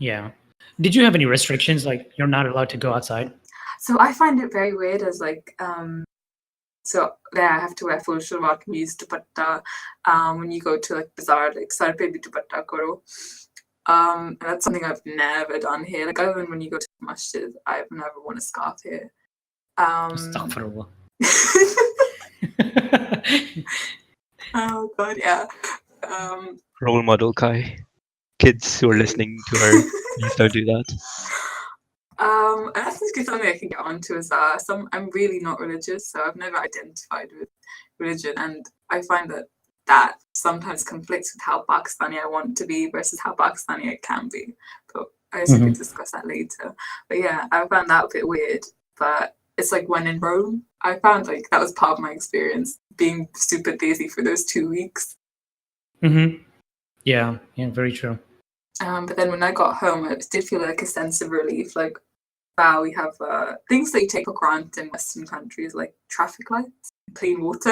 Yeah. Did you have any restrictions, like you're not allowed to go outside? So I find it very weird as like so there I have to wear full shalwar kameez dupatta when you go to like bazaar, like sar pe bhi dupatta karo. And that's something I've never done here. Like other than when you go to the masjid, I've never worn a scarf here. Astaghfirullah. Oh god, yeah. Role model Kai. Kids who are listening to her, please don't do that. And that's just something I can get onto as I'm really not religious, so I've never identified with religion, and I find that sometimes conflicts with how Pakistani I want to be versus how Pakistani I can be. But I guess we could discuss that later. But yeah, I found that a bit weird. But it's like when in Rome, I found like that was part of my experience being super busy for those 2 weeks. Yeah, very true. But then when I got home, it did feel like a sense of relief. Like, wow, we have things that you take for granted in Western countries, like traffic lights, clean water.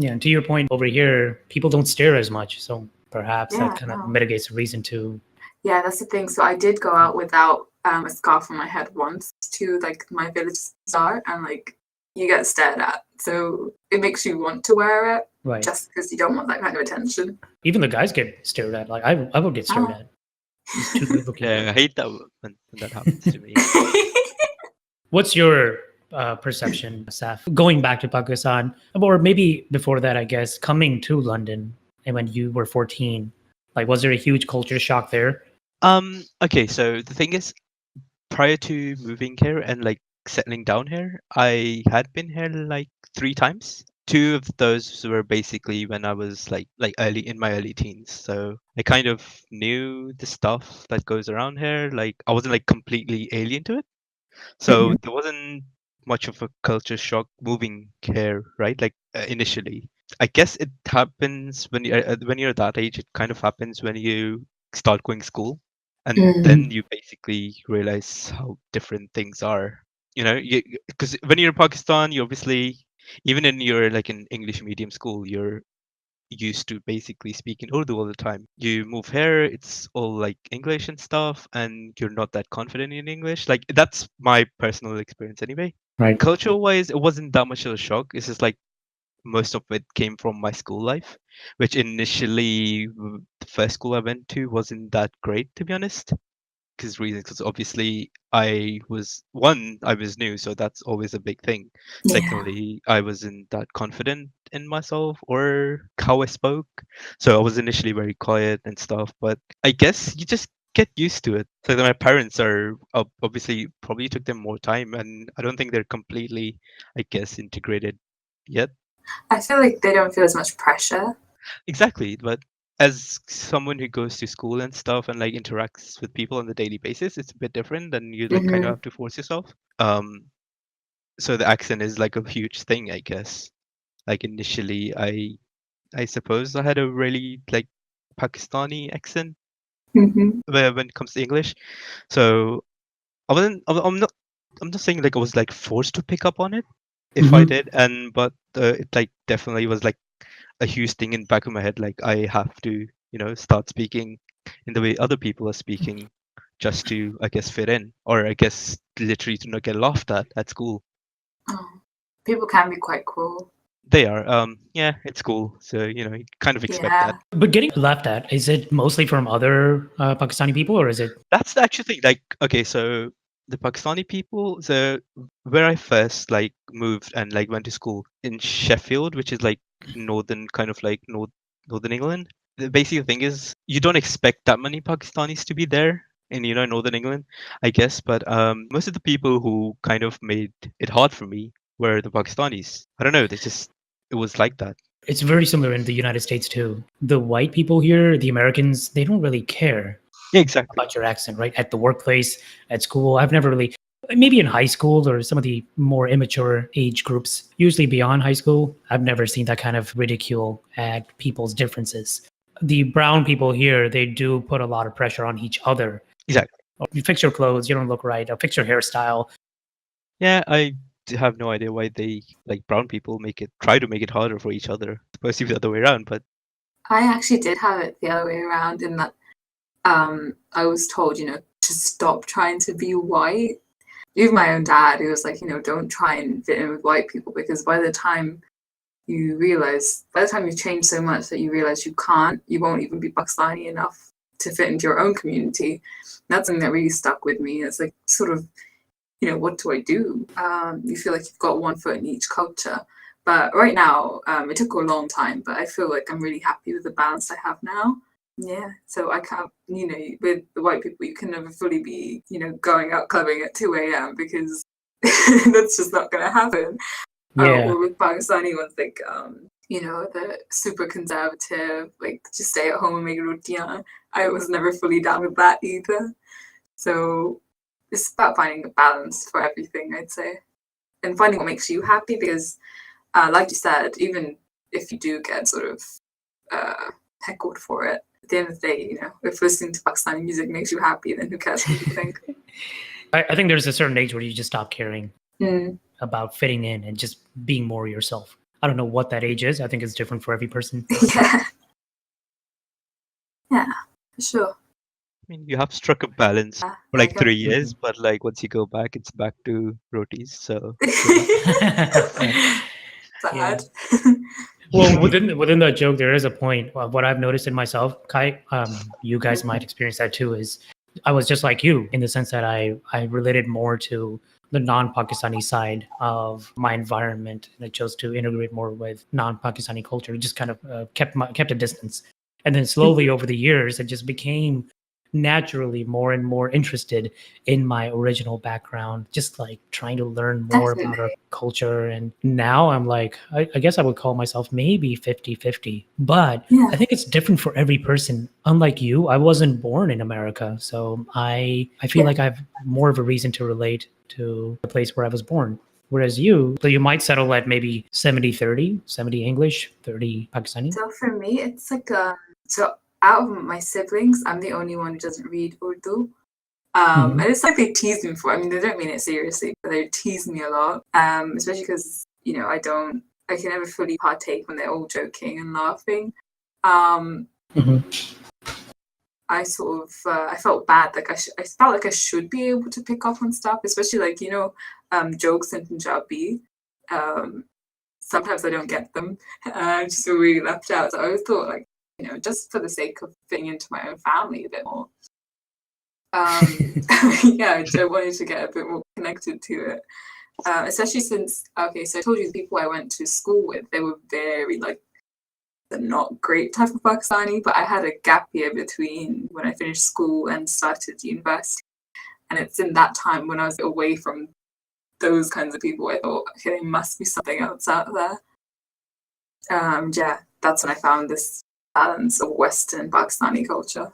Yeah, and to your point, over here, people don't stare as much, so perhaps Yeah, that kind of no. mitigates a reason to. Yeah, that's the thing. So I did go out without a scarf on my head once to like my village bazaar, and like you get stared at. So it makes you want to wear it, Right. just because you don't want that kind of attention. Even the guys get stared at. Like I would get stared at. It's too good looking. Yeah, I hate that when that happens to me. What's your perception, Saif, going back to Pakistan, or maybe before that, I guess, coming to London and when you were 14? Like, was there a huge culture shock there? Okay, so the thing is, prior to moving here and like settling down here, I had been here like 3 times. 2 of those were basically when I was like early in my early teens. So I kind of knew the stuff that goes around here. Like I wasn't like completely alien to it. So there wasn't much of a culture shock moving here, right? Like initially, I guess it happens when you're that age. It kind of happens when you start going school, and then you basically realize how different things are. You know, because when you're in Pakistan, you obviously, even in your like an English medium school, you're used to basically speaking Urdu all the time. You move here, it's all like English and stuff, and you're not that confident in English. Like that's my personal experience anyway. Right. Culture wise, it wasn't that much of a shock. It's just like most of it came from my school life, which initially the first school I went to wasn't that great, to be honest. Because obviously I was new, so that's always a big thing. Yeah. Secondly, I wasn't that confident in myself or how I spoke, so I was initially very quiet and stuff. But I guess you just get used to it. So my parents are obviously probably took them more time, and I don't think they're completely, I guess, integrated yet. I feel like they don't feel as much pressure. Exactly, but as someone who goes to school and stuff and like interacts with people on a daily basis, it's a bit different, and you like kind of have to force yourself. So the accent is like a huge thing, I guess. Like initially, I suppose I had a really like Pakistani accent when it comes to English. So I wasn't. I'm not saying like I was like forced to pick up on it if I did, but it like definitely was like a huge thing in the back of my head. Like I have to, start speaking in the way other people are speaking, just to, I guess, fit in, or I guess literally to not get laughed at school. Oh, people can be quite cruel. They are. Yeah, it's cool. So you kind of expect that. But getting laughed at, is it mostly from other Pakistani people, or is it? That's the actual thing. Like, okay, so the Pakistani people, so where I first like moved and like went to school in Sheffield, which is like northern, kind of like northern England. The basic thing is you don't expect that many Pakistanis to be there in northern England, I guess. But most of the people who kind of made it hard for me were the Pakistanis. I don't know. It was like that. It's very similar in the United States too. The white people here, the Americans, they don't really care. Yeah, exactly. About your accent, right? At the workplace, at school. I've never really, maybe in high school or some of the more immature age groups, usually beyond high school, I've never seen that kind of ridicule at people's differences. The brown people here, they do put a lot of pressure on each other. Exactly. You fix your clothes, you don't look right. Or fix your hairstyle. Yeah, I have no idea why they, like brown people, try to make it harder for each other. It's supposed to be the other way around, but I actually did have it the other way around in that I was told, to stop trying to be white. Even my own dad, he was like, don't try and fit in with white people, because by the time you change so much that you realize you won't even be Pakistani enough to fit into your own community. That's something that really stuck with me. It's like sort of, what do I do? You feel like you've got one foot in each culture. But right now, it took a long time, but I feel like I'm really happy with the balance I have now. Yeah, so I can't, with the white people, you can never fully be, going out clubbing at 2 a.m. because that's just not going to happen. Yeah. Or with Pakistani ones, like, the super conservative, like, just stay at home and make rotiyan. I was never fully down with that either. So it's about finding a balance for everything, I'd say. And finding what makes you happy, because, like you said, even if you do get sort of heckled for it, at the end of the day, if listening to Pakistani music makes you happy, then who cares what you think? I think there's a certain age where you just stop caring Mm. about fitting in and just being more yourself. I don't know what that age is. I think it's different for every person. Yeah, for sure. I mean, you have struck a balance Yeah, for like I 3 years, but like once you go back, it's back to rotis. So Sad. Well, within that joke, there is a point. What I've noticed in myself, Kai, you guys might experience that too. Is I was just like you in the sense that I related more to the non-Pakistani side of my environment, and I chose to integrate more with non-Pakistani culture. It just kind of kept a distance, and then slowly over the years, it just became naturally more and more interested in my original background, just like trying to learn more about our culture. And now I'm like, I guess I would call myself maybe 50-50, but Yeah. I think it's different for every person. Unlike you, I wasn't born in America, so I feel like I have more of a reason to relate to the place where I was born. Whereas so you might settle at maybe 70-30, 70 English, 30 Pakistani. So for me, it's like so out of my siblings, I'm the only one who doesn't read Urdu. And it's like they tease me for. I mean, they don't mean it seriously, but they tease me a lot. Especially because I can never fully partake when they're all joking and laughing. I sort of I felt bad. Like I felt like I should be able to pick up on stuff, especially like jokes in Punjabi. Sometimes I don't get them. I just feel really left out. So I always thought, like, just for the sake of fitting into my own family a bit more. Yeah, I wanted to get a bit more connected to it. Especially since, okay, so I told you the people I went to school with, they were very, like, the not great type of Pakistani, but I had a gap year between when I finished school and started university. And it's in that time when I was away from those kinds of people, I thought, okay, there must be something else out there. Yeah, that's when I found this balance of Western Pakistani culture.